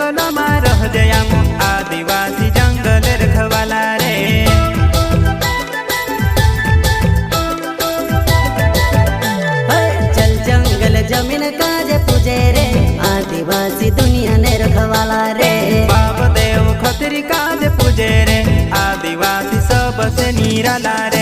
जंगल में रह जयाम आदिवासी जंगल रखवाला रे। चल जंगल जमीन काजे पूजे रे आदिवासी दुनिया ने रखवाला रे। बाप देव खतरी काज पूजे रे आदिवासी सबसे निराला रे।